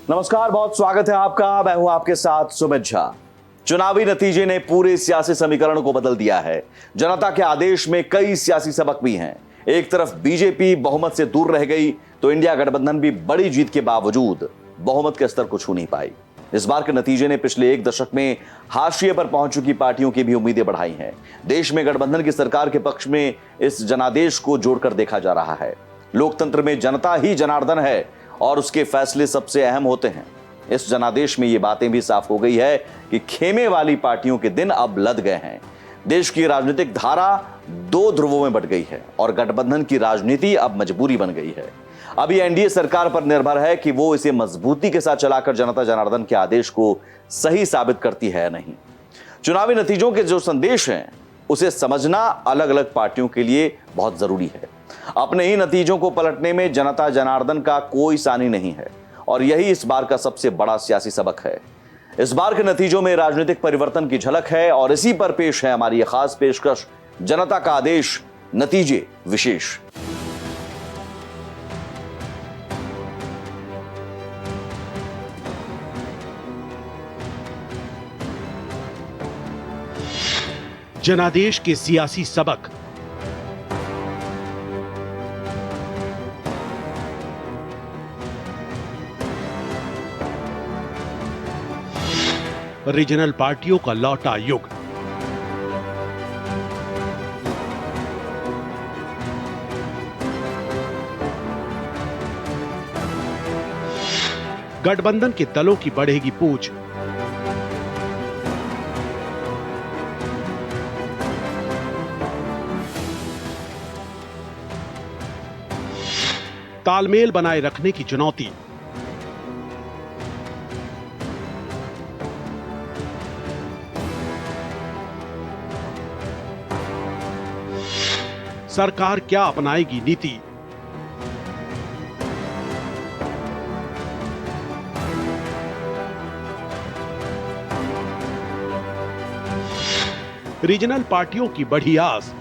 नमस्कार, बहुत स्वागत है आपका। मैं हूं आपके साथ सुमित झा। चुनावी नतीजे ने पूरे सियासी समीकरण को बदल दिया है। जनता के आदेश में कई सियासी सबक भी हैं। एक तरफ बीजेपी बहुमत से दूर रह गई तो इंडिया गठबंधन भी बड़ी जीत के बावजूद बहुमत के स्तर को छू नहीं पाई। इस बार के नतीजे ने पिछले एक दशक में हाशिए पर पहुंच चुकी पार्टियों की भी उम्मीदें बढ़ाई हैं। देश में गठबंधन की सरकार के पक्ष में इस जनादेश को जोड़कर देखा जा रहा है। लोकतंत्र में जनता ही जनार्दन है और उसके फैसले सबसे अहम होते हैं। इस जनादेश में ये बातें भी साफ हो गई है कि खेमे वाली पार्टियों के दिन अब लद गए हैं। देश की राजनीतिक धारा दो ध्रुवों में बंट गई है और गठबंधन की राजनीति अब मजबूरी बन गई है। अब ये एनडीए सरकार पर निर्भर है कि वो इसे मजबूती के साथ चलाकर जनता जनार्दन के आदेश को सही साबित करती है या नहीं। चुनावी नतीजों के जो संदेश हैं उसे समझना अलग अलग पार्टियों के लिए बहुत जरूरी है। अपने ही नतीजों को पलटने में जनता जनार्दन का कोई सानी नहीं है और यही इस बार का सबसे बड़ा सियासी सबक है। इस बार के नतीजों में राजनीतिक परिवर्तन की झलक है और इसी पर पेश है हमारी यह खास पेशकश, जनता का आदेश, नतीजे विशेष। जनादेश के सियासी सबक। रीजनल पार्टियों का लौटा युग। गठबंधन के दलों की बढ़ेगी पूछ। तालमेल बनाए रखने की चुनौती। सरकार क्या अपनाएगी नीति। रीजनल पार्टियों की बढ़ी आस।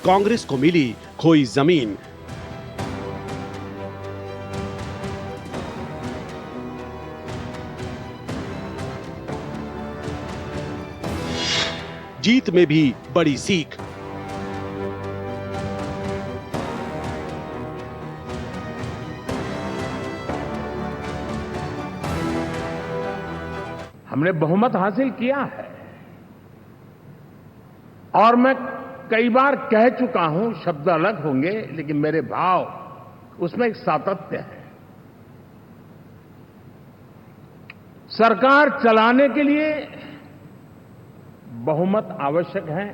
कांग्रेस को मिली खोई जमीन। जीत में भी बड़ी सीख। हमने बहुमत हासिल किया है और मैं कई बार कह चुका हूं, शब्द अलग होंगे लेकिन मेरे भाव उसमें एक सातत्य है। सरकार चलाने के लिए बहुमत आवश्यक है,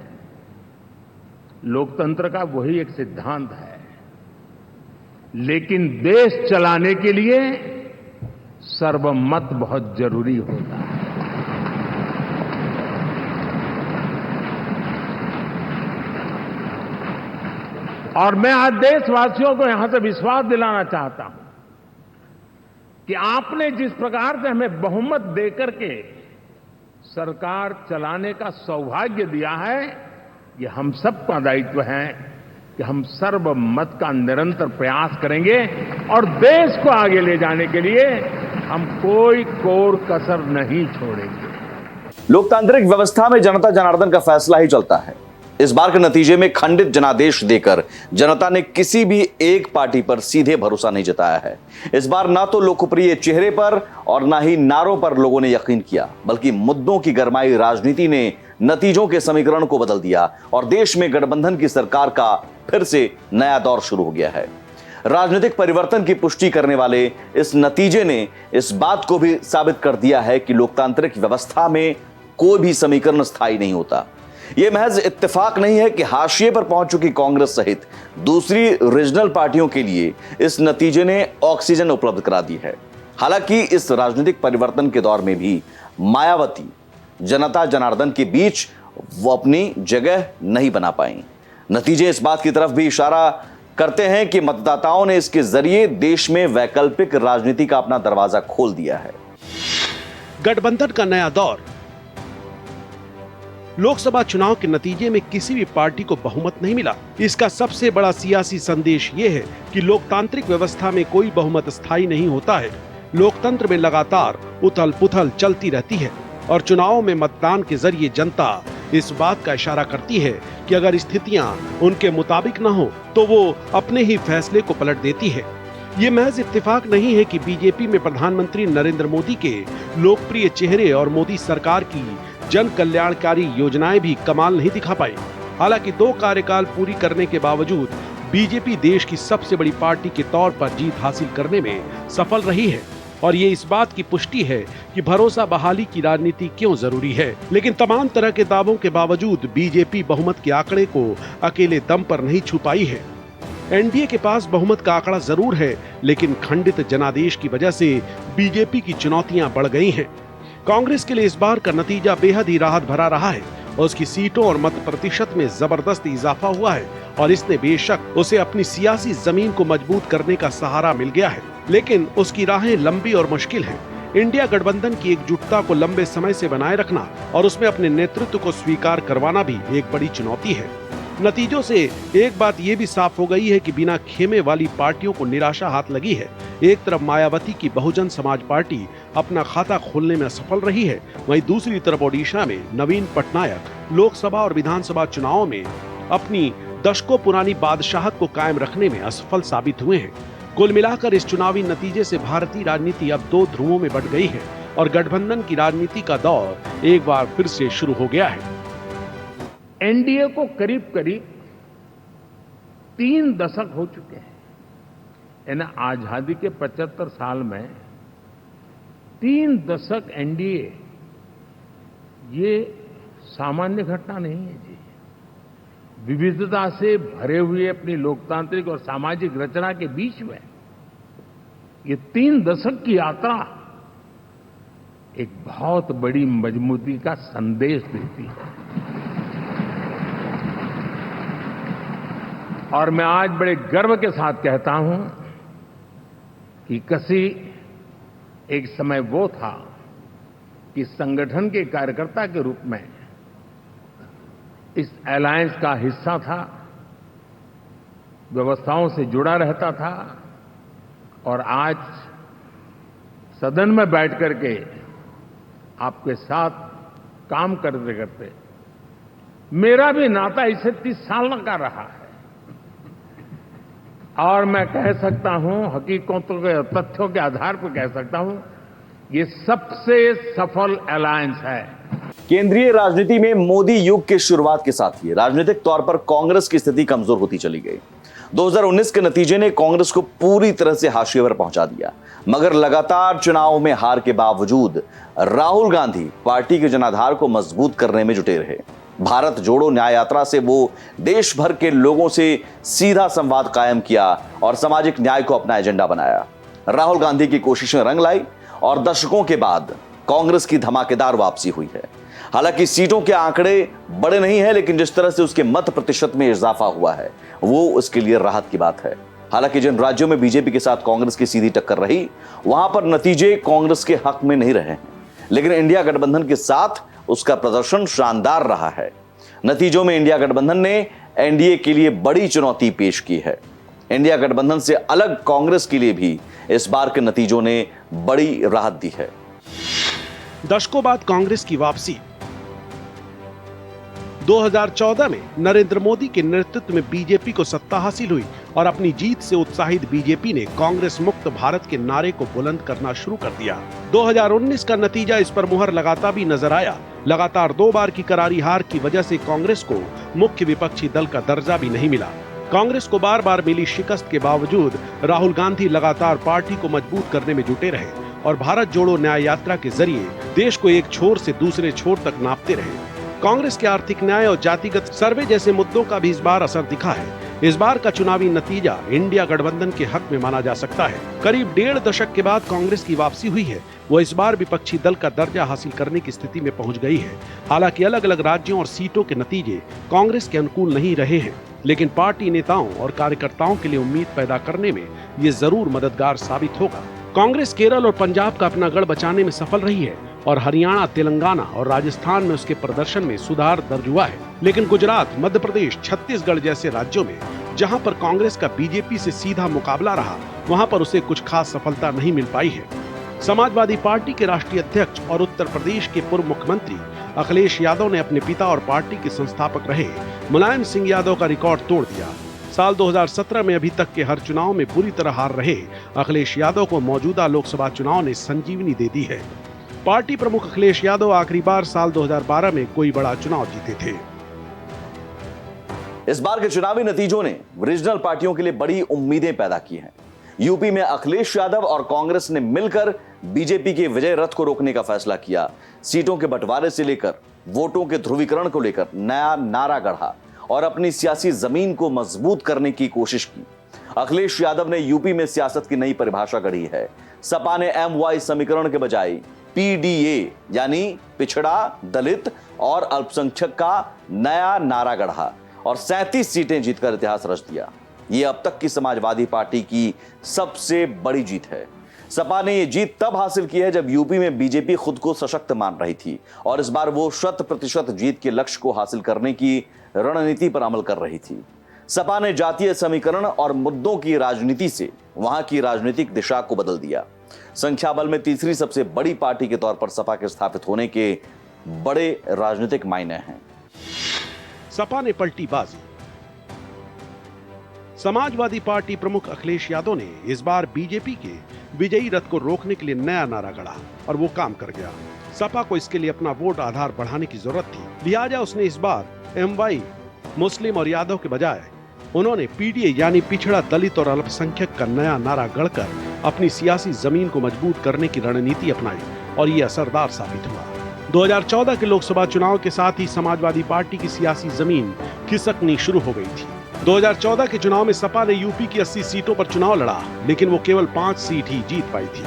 लोकतंत्र का वही एक सिद्धांत है। लेकिन देश चलाने के लिए सर्वमत बहुत जरूरी होता है। और मैं आज देशवासियों को यहां से विश्वास दिलाना चाहता हूं कि आपने जिस प्रकार से हमें बहुमत देकर के सरकार चलाने का सौभाग्य दिया है, ये हम सबका दायित्व है कि हम सर्वमत का निरंतर प्रयास करेंगे और देश को आगे ले जाने के लिए हम कोई कोर कसर नहीं छोड़ेंगे। लोकतांत्रिक व्यवस्था में जनता जनार्दन का फैसला ही चलता है। इस बार के नतीजे में खंडित जनादेश देकर जनता ने किसी भी एक पार्टी पर सीधे भरोसा नहीं जताया है। इस बार ना तो लोकप्रिय चेहरे पर और ना ही नारों पर लोगों ने यकीन किया, बल्कि मुद्दों की गरमाई राजनीति ने नतीजों के समीकरण को बदल दिया और देश में गठबंधन की सरकार का फिर से नया दौर शुरू हो गया है। राजनीतिक परिवर्तन की पुष्टि करने वाले इस नतीजे ने इस बात को भी साबित कर दिया है कि लोकतांत्रिक व्यवस्था में कोई भी समीकरण स्थायी नहीं होता। यह महज इत्तेफाक नहीं है कि हाशिए पर पहुंच चुकी कांग्रेस सहित दूसरी रीजनल पार्टियों के लिए इस नतीजे ने ऑक्सीजन उपलब्ध करा दी है। हालांकि इस राजनीतिक परिवर्तन के दौर में भी मायावती जनता जनार्दन के बीच वो अपनी जगह नहीं बना पाई। नतीजे इस बात की तरफ भी इशारा करते हैं कि मतदाताओं ने इसके जरिए देश में वैकल्पिक राजनीति का अपना दरवाजा खोल दिया है। गठबंधन का नया दौर। लोकसभा चुनाव के नतीजे में किसी भी पार्टी को बहुमत नहीं मिला। इसका सबसे बड़ा सियासी संदेश ये है कि लोकतांत्रिक व्यवस्था में कोई बहुमत स्थायी नहीं होता है। लोकतंत्र में लगातार उथल पुथल चलती रहती है और चुनावों में मतदान के जरिए जनता इस बात का इशारा करती है कि अगर स्थितियां उनके मुताबिक न हो तो वो अपने ही फैसले को पलट देती है। ये महज इत्तेफाक नहीं है कि बीजेपी में प्रधानमंत्री नरेंद्र मोदी के लोकप्रिय चेहरे और मोदी सरकार की जन कल्याणकारी योजनाएं भी कमाल नहीं दिखा पाई। हालांकि 2 कार्यकाल पूरी करने के बावजूद बीजेपी देश की सबसे बड़ी पार्टी के तौर पर जीत हासिल करने में सफल रही है और ये इस बात की पुष्टि है कि भरोसा बहाली की राजनीति क्यों जरूरी है। लेकिन तमाम तरह के दावों के बावजूद बीजेपी बहुमत के आंकड़े को अकेले दम पर नहीं छू पाई है। एनडीए के पास बहुमत का आंकड़ा जरूर है, लेकिन खंडित जनादेश की वजह से बीजेपी की चुनौतियां बढ़ गई हैं। कांग्रेस के लिए इस बार का नतीजा बेहद ही राहत भरा रहा है और उसकी सीटों और मत प्रतिशत में जबरदस्त इजाफा हुआ है और इसने बेशक उसे अपनी सियासी जमीन को मजबूत करने का सहारा मिल गया है। लेकिन उसकी राहें लंबी और मुश्किल हैं। इंडिया गठबंधन की एकजुटता को लंबे समय से बनाए रखना और उसमें अपने नेतृत्व को स्वीकार करवाना भी एक बड़ी चुनौती है। नतीजों से एक बात ये भी साफ हो गई है कि बिना खेमे वाली पार्टियों को निराशा हाथ लगी है। एक तरफ मायावती की बहुजन समाज पार्टी अपना खाता खोलने में असफल रही है, वहीं दूसरी तरफ ओडिशा में नवीन पटनायक लोकसभा और विधानसभा चुनावों में अपनी दशकों पुरानी बादशाहत को कायम रखने में असफल साबित हुए हैं। कुल मिलाकर इस चुनावी नतीजे से भारतीय राजनीति अब 2 ध्रुवों में बंट गई है और गठबंधन की राजनीति का दौर एक बार फिर से शुरू हो गया है। एनडीए को करीब करीब 3 दशक हो चुके हैं। यानी आजादी के 75 साल में 3 दशक एनडीए, ये सामान्य घटना नहीं है जी। विविधता से भरे हुए अपनी लोकतांत्रिक और सामाजिक रचना के बीच में ये 3 दशक की यात्रा एक बहुत बड़ी मजबूती का संदेश देती है। और मैं आज बड़े गर्व के साथ कहता हूं कि किसी एक समय वो था कि संगठन के कार्यकर्ता के रूप में इस अलायंस का हिस्सा था, व्यवस्थाओं से जुड़ा रहता था और आज सदन में बैठ करके आपके साथ काम करते करते मेरा भी नाता इससे 30 साल का रहा है और मैं कह सकता हूं, हकीकतों के तथ्यों के आधार पर कह सकता हूं, ये सबसे सफल अलायंस है। केंद्रीय राजनीति में मोदी युग के शुरुआत के साथ ही राजनीतिक तौर पर कांग्रेस की स्थिति कमजोर होती चली गई। 2019 के नतीजे ने कांग्रेस को पूरी तरह से हाशिए पर पहुंचा दिया, मगर लगातार चुनाव में हार के बावजूद राहुल गांधी पार्टी के जनाधार को मजबूत करने में जुटे रहे। भारत जोड़ो न्याय यात्रा से वो देश भर के लोगों से सीधा संवाद कायम किया और सामाजिक न्याय को अपना एजेंडा बनाया। राहुल गांधी की कोशिशें रंग लाई और दशकों के बाद कांग्रेस की धमाकेदार वापसी हुई है। हालांकि सीटों के आंकड़े बड़े नहीं है, लेकिन जिस तरह से उसके मत प्रतिशत में इजाफा हुआ है वो उसके लिए राहत की बात है। हालांकि जिन राज्यों में बीजेपी के साथ कांग्रेस की सीधी टक्कर रही वहां पर नतीजे कांग्रेस के हक में नहीं रहे हैं, लेकिन इंडिया गठबंधन के साथ उसका प्रदर्शन शानदार रहा है। नतीजों में इंडिया गठबंधन ने एनडीए के लिए बड़ी चुनौती पेश की है। इंडिया गठबंधन से अलग कांग्रेस के लिए भी इस बार के नतीजों ने बड़ी राहत दी है। दशकों बाद कांग्रेस की वापसी। 2014 में नरेंद्र मोदी के नेतृत्व में बीजेपी को सत्ता हासिल हुई और अपनी जीत से उत्साहित बीजेपी ने कांग्रेस मुक्त भारत के नारे को बुलंद करना शुरू कर दिया। 2019 का नतीजा इस पर मुहर लगाता भी नजर आया। लगातार 2 बार की करारी हार की वजह से कांग्रेस को मुख्य विपक्षी दल का दर्जा भी नहीं मिला। कांग्रेस को बार बार मिली शिकस्त के बावजूद राहुल गांधी लगातार पार्टी को मजबूत करने में जुटे रहे और भारत जोड़ो न्याय यात्रा के जरिए देश को एक छोर से दूसरे छोर तक नापते रहे। कांग्रेस के आर्थिक न्याय और जातिगत सर्वे जैसे मुद्दों का भी इस बार असर दिखा है। इस बार का चुनावी नतीजा इंडिया गठबंधन के हक में माना जा सकता है। करीब 1.5 दशक के बाद कांग्रेस की वापसी हुई है। वो इस बार विपक्षी दल का दर्जा हासिल करने की स्थिति में पहुंच गई है। हालांकि अलग अलग राज्यों और सीटों के नतीजे कांग्रेस के अनुकूल नहीं रहे हैं, लेकिन पार्टी नेताओं और कार्यकर्ताओं के लिए उम्मीद पैदा करने में ये जरूर मददगार साबित होगा। कांग्रेस केरल और पंजाब का अपना गढ़ बचाने में सफल रही है और हरियाणा, तेलंगाना और राजस्थान में उसके प्रदर्शन में सुधार दर्ज हुआ है। लेकिन गुजरात, मध्य प्रदेश, छत्तीसगढ़ जैसे राज्यों में जहां पर कांग्रेस का बीजेपी से सीधा मुकाबला रहा, वहां पर उसे कुछ खास सफलता नहीं मिल पाई है। समाजवादी पार्टी के राष्ट्रीय अध्यक्ष और उत्तर प्रदेश के पूर्व मुख्यमंत्री अखिलेश यादव ने अपने पिता और पार्टी के संस्थापक रहे मुलायम सिंह यादव का रिकॉर्ड तोड़ दिया। साल 2017 में अभी तक के हर चुनाव में बुरी तरह हार रहे अखिलेश यादव को मौजूदा लोकसभा चुनाव ने संजीवनी दे दी है। पार्टी प्रमुख अखिलेश यादव आखिरी बार साल 2012 में कोई बड़ा चुनाव जीते थे। इस बार के चुनावी नतीजों ने रीजनल पार्टियों के लिए बड़ी उम्मीदें पैदा की हैं। यूपी में अखिलेश यादव और कांग्रेस ने मिलकर बीजेपी के विजय रथ को रोकने का फैसला किया। सीटों के बंटवारे से लेकर वोटों के ध्रुवीकरण को लेकर नया नारा गढ़ा और अपनी सियासी जमीन को मजबूत करने की कोशिश की। अखिलेश यादव ने यूपी में सियासत की नई परिभाषा गढ़ी है। सपा ने MY समीकरण के बजाय PDA यानी पिछड़ा, दलित और अल्पसंख्यक का नया नारा गढ़ा और 37 सीटें जीतकर इतिहास रच दिया। यह अब तक की समाजवादी पार्टी की सबसे बड़ी जीत है। सपा ने यह जीत तब हासिल की है जब यूपी में बीजेपी खुद को सशक्त मान रही थी और इस बार वो 100% जीत के लक्ष्य को हासिल करने की रणनीति पर अमल कर रही थी। सपा ने जातीय समीकरण और मुद्दों की राजनीति से वहां की राजनीतिक दिशा को बदल दिया। संख्या बल में तीसरी सबसे बड़ी पार्टी के तौर पर सपा के स्थापित होने के बड़े राजनीतिक मायने हैं। सपा ने पलटी बाजी। समाजवादी पार्टी प्रमुख अखिलेश यादव ने इस बार बीजेपी के विजयी रथ को रोकने के लिए नया नारा गढ़ा और वो काम कर गया। सपा को इसके लिए अपना वोट आधार बढ़ाने की जरूरत थी, लिहाजा उसने इस बार MY मुस्लिम और यादव के बजाय उन्होंने PDA यानी पिछड़ा, दलित और अल्पसंख्यक का नया नारा गढ़कर अपनी सियासी जमीन को मजबूत करने की रणनीति अपनाई और ये असरदार साबित हुआ। 2014 के लोकसभा चुनाव के साथ ही समाजवादी पार्टी की सियासी जमीन खिसकनी शुरू हो गई थी। 2014 के चुनाव में सपा ने यूपी की 80 सीटों पर चुनाव लड़ा, लेकिन वो केवल 5 सीट ही जीत पाई थी।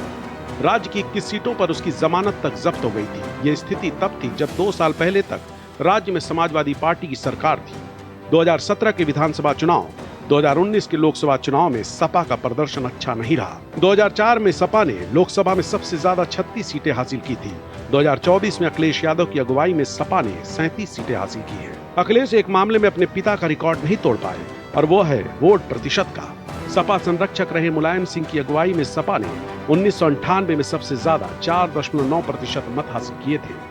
राज्य की 21 सीटों पर उसकी जमानत तक जब्त हो गई थी। ये स्थिति तब थी जब 2 साल पहले तक राज्य में समाजवादी पार्टी की सरकार थी। 2017 के विधानसभा चुनाव, 2019 के लोकसभा चुनाव में सपा का प्रदर्शन अच्छा नहीं रहा। 2004 में सपा ने लोकसभा में सबसे ज्यादा 36 सीटें हासिल की थी। 2024 में अखिलेश यादव की अगुवाई में सपा ने 37 सीटें हासिल की हैं। अखिलेश एक मामले में अपने पिता का रिकॉर्ड नहीं तोड़ पाए और वो है वोट प्रतिशत का। सपा संरक्षक रहे मुलायम सिंह की अगुवाई में सपा ने 1998 में सबसे ज्यादा 4.9% मत हासिल किए थे।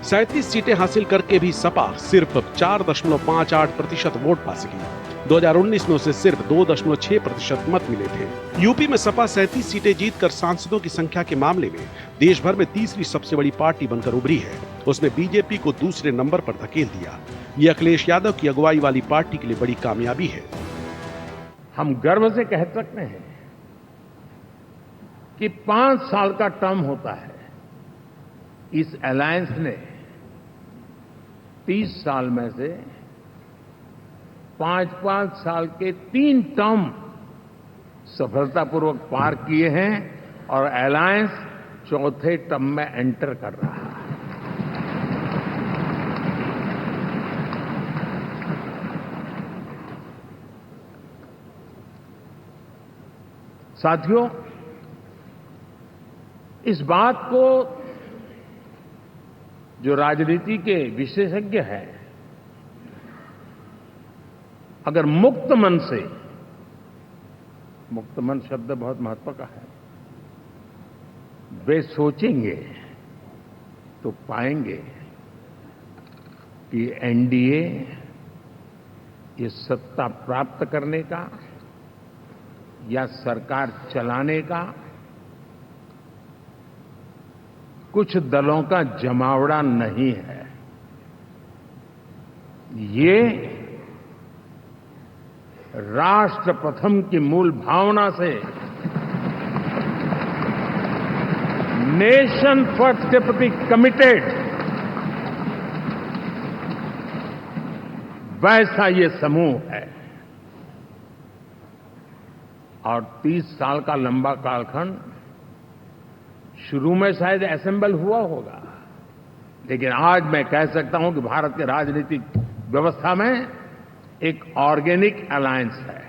37 सीटें हासिल करके भी सपा सिर्फ 4.58% वोट पा सकी। 2019 में उसे सिर्फ 2.6% मत मिले थे। यूपी में सपा 37 सीटें जीतकर सांसदों की संख्या के मामले में देश भर में तीसरी सबसे बड़ी पार्टी बनकर उभरी है। उसने बीजेपी को दूसरे नंबर पर धकेल दिया। ये अखिलेश यादव की अगुवाई वाली पार्टी के लिए बड़ी कामयाबी है। हम गर्व से कह सकते हैं कि 5 साल का टर्म होता है। इस अलायंस ने 30 साल में से 5-5 साल के 3 टर्म सफलतापूर्वक पार किए हैं और अलायंस चौथे टर्म में एंटर कर रहा है। साथियों, इस बात को जो राजनीति के विशेषज्ञ हैं, अगर मुक्त मन से, मुक्त मन शब्द बहुत महत्व का है, वे सोचेंगे तो पाएंगे कि एनडीए ये सत्ता प्राप्त करने का या सरकार चलाने का कुछ दलों का जमावड़ा नहीं है। ये राष्ट्र प्रथम की मूल भावना से नेशन फर्स्ट के प्रति कमिटेड वैसा ये समूह है। और 30 साल का लंबा कालखंड शुरू में शायद असेंबल हुआ होगा, लेकिन आज मैं कह सकता हूं कि भारत के राजनीतिक व्यवस्था में एक ऑर्गेनिक अलायंस है।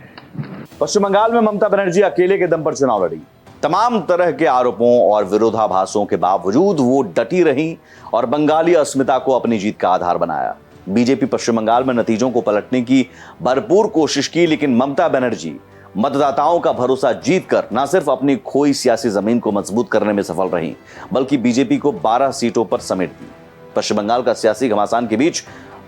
पश्चिम बंगाल में ममता बनर्जी अकेले के दम पर चुनाव लड़ी। तमाम तरह के आरोपों और विरोधाभासों के बावजूद वो डटी रहीं और बंगाली अस्मिता को अपनी जीत का आधार बनाया। बीजेपी पश्चिम बंगाल में नतीजों को पलटने की भरपूर कोशिश की, लेकिन ममता बनर्जी मतदाताओं का भरोसा जीतकर न सिर्फ अपनी खोई सियासी जमीन को मजबूत करने में सफल रहीं, बल्कि बीजेपी को 12 सीटों पर समेट दी। पश्चिम बंगाल का सियासी घमासान के बीच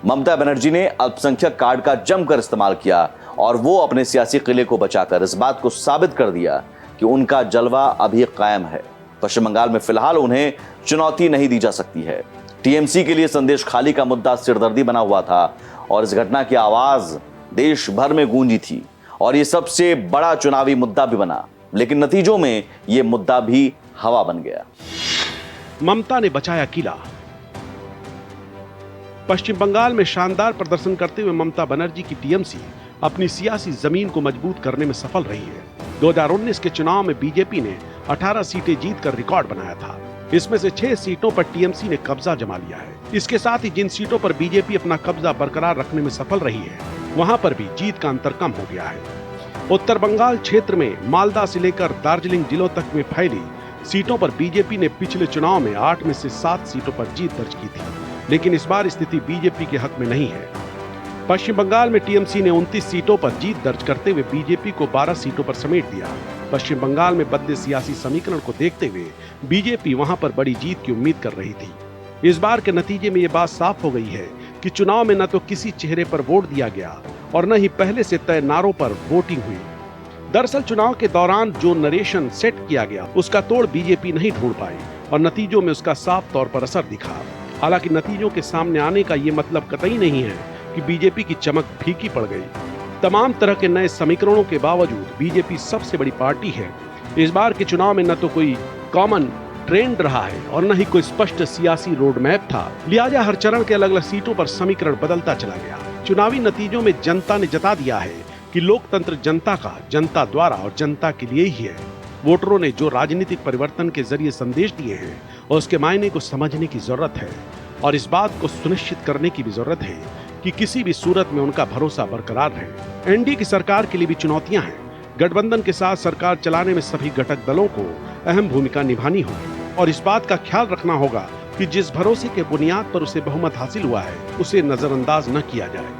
ममता बनर्जी ने अल्पसंख्यक कार्ड का जमकर इस्तेमाल किया और वो अपने सियासी किले को बचाकर इस बात को साबित कर दिया कि उनका जलवा अभी कायम है। पश्चिम बंगाल में फिलहाल उन्हें चुनौती नहीं दी जा सकती है। टीएमसी के लिए संदेश खाली का मुद्दा सिरदर्दी बना हुआ था और इस घटना की आवाज देश भर में गूंजी थी और ये सबसे बड़ा चुनावी मुद्दा भी बना, लेकिन नतीजों में ये मुद्दा भी हवा बन गया। ममता ने बचाया किला। पश्चिम बंगाल में शानदार प्रदर्शन करते हुए ममता बनर्जी की टीएमसी अपनी सियासी जमीन को मजबूत करने में सफल रही है। 2019 के चुनाव में बीजेपी ने 18 सीटें जीतकर रिकॉर्ड बनाया था। इसमें से 6 सीटों पर टीएमसी ने कब्जा जमा लिया है। इसके साथ ही जिन सीटों पर बीजेपी अपना कब्जा बरकरार रखने में सफल रही है, वहां पर भी जीत का अंतर कम हो गया है। उत्तर बंगाल क्षेत्र में मालदा से लेकर दार्जिलिंग जिलों तक में फैली सीटों पर बीजेपी ने पिछले चुनाव में 8 में से 7 सीटों पर जीत दर्ज की थी, लेकिन इस बार स्थिति बीजेपी के हक में नहीं है। पश्चिम बंगाल में टीएमसी ने 29 सीटों पर जीत दर्ज करते हुए बीजेपी को 12 सीटों पर समेट दिया। पश्चिम बंगाल में बदले सियासी समीकरण को देखते हुए बीजेपी वहां पर बड़ी जीत की उम्मीद कर रही थी। इस बार के नतीजे में ये बात साफ हो गई है कि चुनाव में न तो किसी चेहरे पर वोट दिया गया और न ही पहले से तय नारों पर वोटिंग हुई। दरअसल चुनाव के दौरान जो नरेशन सेट किया गया उसका तोड़ बीजेपी नहीं ढूंढ पाई और नतीजों में उसका साफ तौर पर असर दिखा। हालांकि नतीजों के सामने आने का ये मतलब कतई नहीं है कि बीजेपी की चमक फीकी पड़ गई। तमाम तरह के नए समीकरणों के बावजूद बीजेपी सबसे बड़ी पार्टी है। इस बार के चुनाव में न तो कोई कॉमन ट्रेंड रहा है और न ही कोई स्पष्ट सियासी रोड मैप था, लिहाजा हर चरण के अलग अलग सीटों पर समीकरण बदलता चला गया। चुनावी नतीजों में जनता ने जता दिया है कि लोकतंत्र जनता का, जनता द्वारा और जनता के लिए ही है। वोटरों ने जो राजनीतिक परिवर्तन के जरिए संदेश दिए हैं और उसके मायने को समझने की जरूरत है और इस बात को सुनिश्चित करने की भी जरूरत है कि किसी भी सूरत में उनका भरोसा बरकरार रहे। एनडीए की सरकार के लिए भी चुनौतियां हैं। गठबंधन के साथ सरकार चलाने में सभी घटक दलों को अहम भूमिका निभानी होगी और इस बात का ख्याल रखना होगा कि जिस भरोसे के बुनियाद पर उसे बहुमत हासिल हुआ है उसे नजरअंदाज न किया जाए।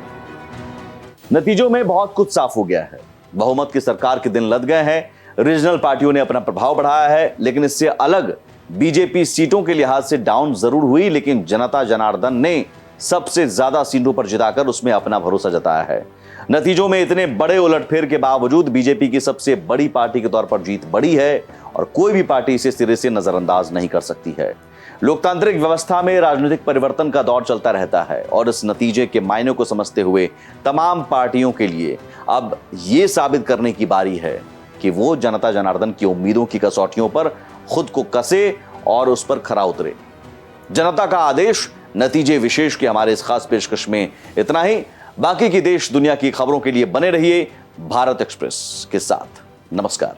नतीजों में बहुत कुछ साफ हो गया है। बहुमत की सरकार के दिन लद गए हैं। रीजनल पार्टियों ने अपना प्रभाव बढ़ाया है, लेकिन इससे अलग बीजेपी सीटों के लिहाज से डाउन जरूर हुई, लेकिन जनता जनार्दन ने सबसे ज्यादा सीटों पर जिताकर उसमें अपना भरोसा जताया है। नतीजों में इतने बड़े उलटफेर के बावजूद बीजेपी की सबसे बड़ी पार्टी के तौर पर जीत बड़ी है और कोई भी पार्टी इसे सिरे से नजरअंदाज नहीं कर सकती है। लोकतांत्रिक व्यवस्था में राजनीतिक परिवर्तन का दौर चलता रहता है और इस नतीजे के मायने को समझते हुए तमाम पार्टियों के लिए अब यह साबित करने की बारी है कि वो जनता जनार्दन की उम्मीदों की कसौटियों पर खुद को कसे और उस पर खरा उतरे। जनता का आदेश नतीजे विशेष के हमारे इस खास पेशकश में इतना ही। बाकी की देश दुनिया की खबरों के लिए बने रहिए भारत एक्सप्रेस के साथ। नमस्कार।